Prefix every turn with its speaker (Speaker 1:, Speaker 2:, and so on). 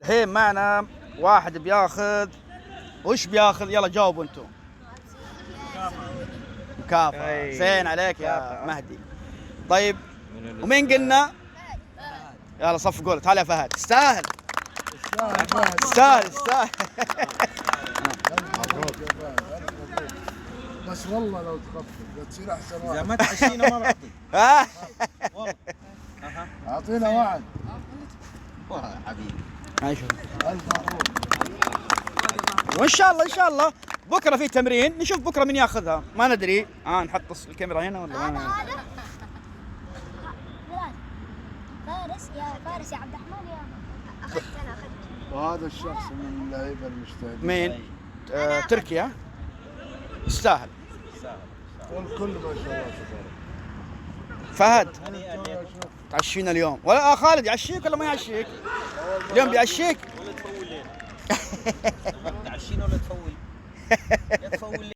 Speaker 1: الحين معنا واحد بياخذ. وش بياخذ؟ يلا جاوبوا انتم. مكافأة. زين عليك يا مهدي. طيب ومين قلنا؟ يلا صفقوا له. تعال يا فهد. تستاهل تستاهل تستاهل.
Speaker 2: بس والله لو تخفف تصير احسن واحد.
Speaker 3: اذا ما تعشينا ما بعطيك. والله
Speaker 2: اعطينا وعد.
Speaker 3: والله حبيبي.
Speaker 1: ماشي.
Speaker 2: الف مبروك.
Speaker 1: وان شاء الله ان شاء الله بكره في تمرين، نشوف بكره من ياخذها ما ندري. نحط الكاميرا هنا ولا
Speaker 4: هذا
Speaker 1: ما؟
Speaker 4: هذا فارس يا فارس يا عبد الرحمن يا اخذت انا اخذت.
Speaker 2: وهذا الشخص من اللعيبه المجتهدين.
Speaker 1: مين؟ تركيا. يستاهل.
Speaker 2: والكل ما شاء الله تبارك.
Speaker 1: فهد تعشينا اليوم ولا خالد يعشيك ولا ما يعشيك؟ اليوم بيعشيك.
Speaker 3: ولا تفول لنا. تعشينا ولا تفول؟ يا تفول